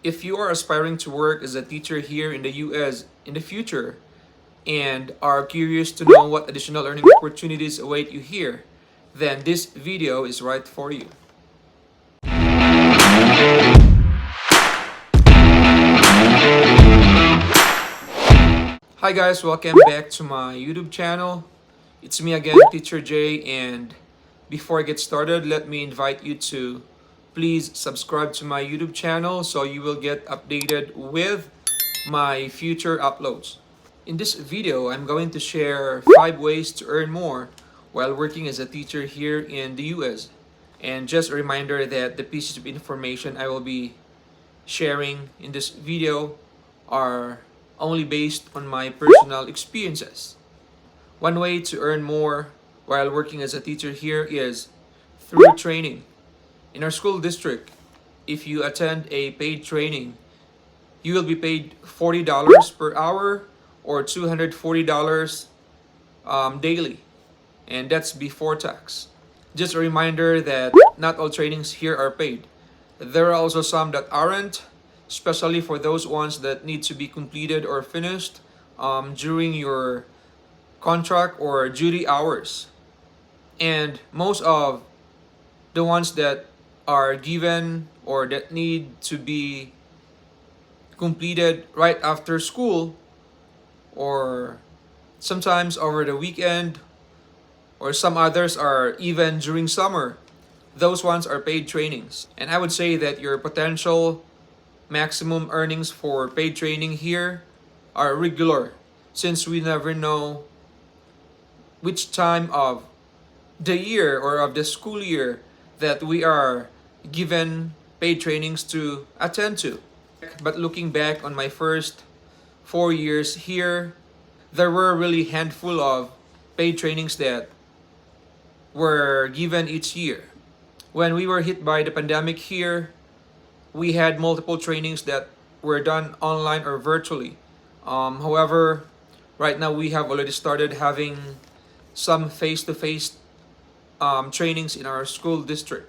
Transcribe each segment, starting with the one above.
If you are aspiring to work as a teacher here in the US in the future and are curious to know what additional learning opportunities await you here, then this video is right for you. Hi guys, welcome back to my YouTube channel. It's me again, Teacher J, and before I get started, let me invite you to please subscribe to my YouTube channel so you will get updated with my future uploads. In this video, I'm going to share 5 ways to earn more while working as a teacher here in the US. And just a reminder that the pieces of information I will be sharing in this video are only based on my personal experiences. One way to earn more while working as a teacher here is through training. In our school district, if you attend a paid training, you will be paid $40 per hour or $240 daily, and that's before tax. Just a reminder that not all trainings here are paid. There are also some that aren't, especially for those ones that need to be completed or finished during your contract or duty hours. And most of the ones that are given or that need to be completed right after school or sometimes over the weekend, or some others are even during summer, those ones are paid trainings. And I would say that your potential maximum earnings for paid training here are regular, since we never know which time of the year or of the school year that we are given paid trainings to attend to. But looking back on my first 4 years here, there were really handful of paid trainings that were given each year. When we were hit by the pandemic here, we had multiple trainings that were done online or virtually. However, right now we have already started having some face-to-face trainings in our school district.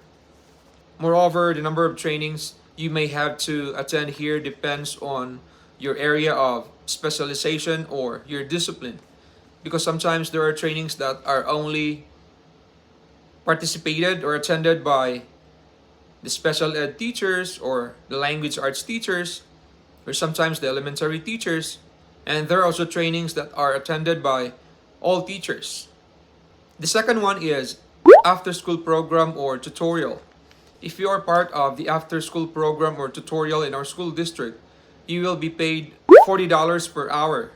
Moreover, the number of trainings you may have to attend here depends on your area of specialization or your discipline. Because sometimes there are trainings that are only participated or attended by the special ed teachers or the language arts teachers, or sometimes the elementary teachers. And there are also trainings that are attended by all teachers. The second one is after-school program or tutorial. If you are part of the after-school program or tutorial in our school district, you will be paid $40 per hour.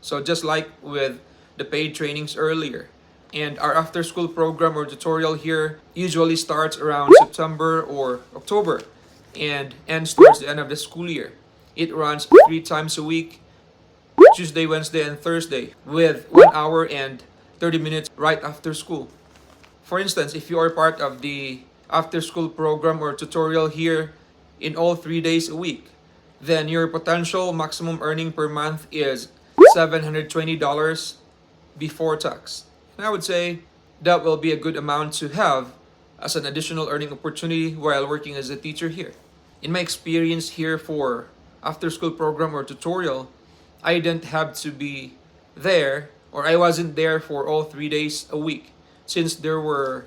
So just like with the paid trainings earlier. And our after-school program or tutorial here usually starts around September or October and ends towards the end of the school year. It runs 3 times a week, Tuesday, Wednesday, and Thursday, with 1 hour and 30 minutes right after school. For instance, if you are part of the after-school program or tutorial here in all 3 days a week, then your potential maximum earning per month is $720 before tax. And I would say that will be a good amount to have as an additional earning opportunity while working as a teacher here. In my experience here for after-school program or tutorial, I didn't have to be there, or I wasn't there for all 3 days a week, since there were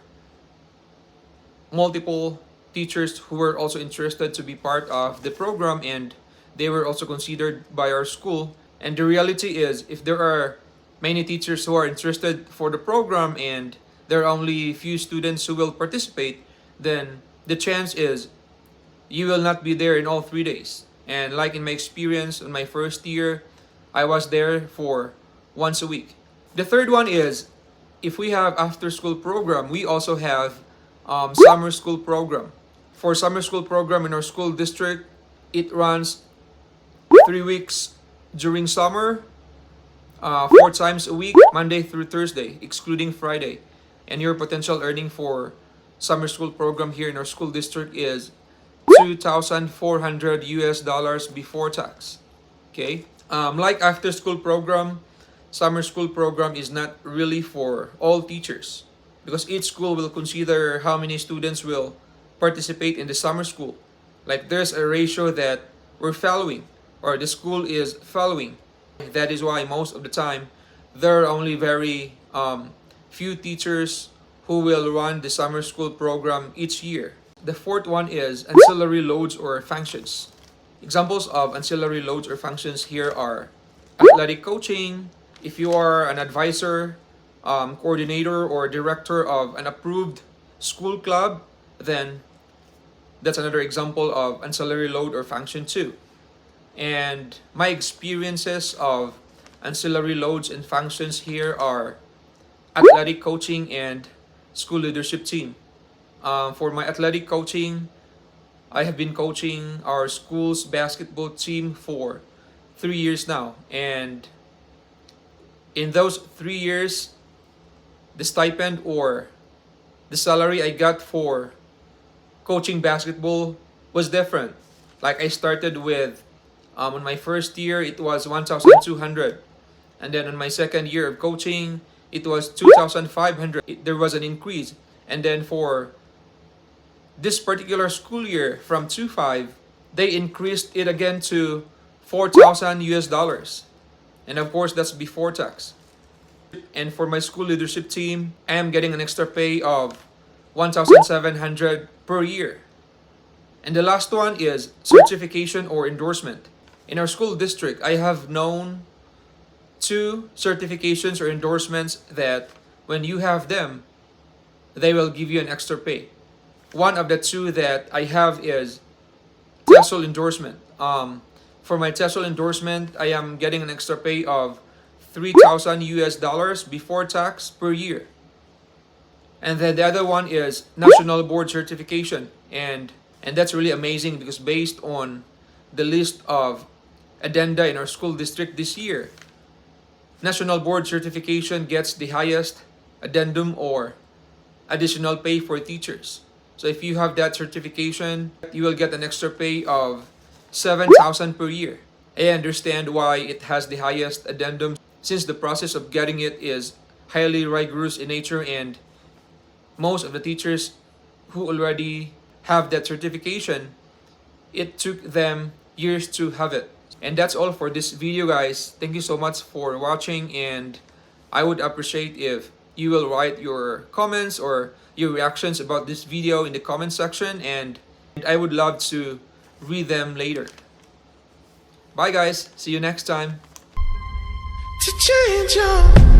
multiple teachers who were also interested to be part of the program, and they were also considered by our school. And the reality is, if there are many teachers who are interested for the program and there are only few students who will participate, then the chance is you will not be there in all 3 days. And like in my experience in my first year, I was there for once a week. The third one is, if we have after-school program, we also have summer school program. For summer school program in our school district, it runs 3 weeks during summer, 4 times a week, Monday through Thursday, excluding Friday. And your potential earning for summer school program here in our school district is $2,400 US before tax. Okay? Like after school program, summer school program is not really for all teachers, because each school will consider how many students will participate in the summer school. Like there's a ratio that we're following, or the school is following. That is why most of the time there are only very few teachers who will run the summer school program each year. The fourth one is ancillary loads or functions. Examples of ancillary loads or functions here are athletic coaching. If you are an advisor, coordinator, or director of an approved school club, then that's another example of ancillary load or function too. And my experiences of ancillary loads and functions here are athletic coaching and school leadership team. For my athletic coaching, I have been coaching our school's basketball team for 3 years now. And in those 3 years, the stipend or the salary I got for coaching basketball was different. Like I started with, on my first year, it was 1,200. And then on my second year of coaching, it was 2,500. There was an increase. And then for this particular school year from 2.5, they increased it again to 4,000 US dollars. And of course, that's before tax. And for my school leadership team, I am getting an extra pay of 1,700 per year. And the last one is certification or endorsement. In our school district, I have known 2 certifications or endorsements that when you have them, they will give you an extra pay. One of the 2 that I have is TESOL endorsement. For my TESOL endorsement, I am getting an extra pay of 3,000 US dollars before tax per year. And then the other one is National Board Certification. And that's really amazing because based on the list of addenda in our school district this year, National Board Certification gets the highest addendum or additional pay for teachers. So if you have that certification, you will get an extra pay of 7,000 per year. I understand why it has the highest addendum since the process of getting it is highly rigorous in nature, and most of the teachers who already have that certification, it took them years to have it. And that's all for this video, guys. Thank you so much for watching, and I would appreciate if you will write your comments or your reactions about this video in the comment section, and I would love to read them later. Bye guys, see you next time. To change your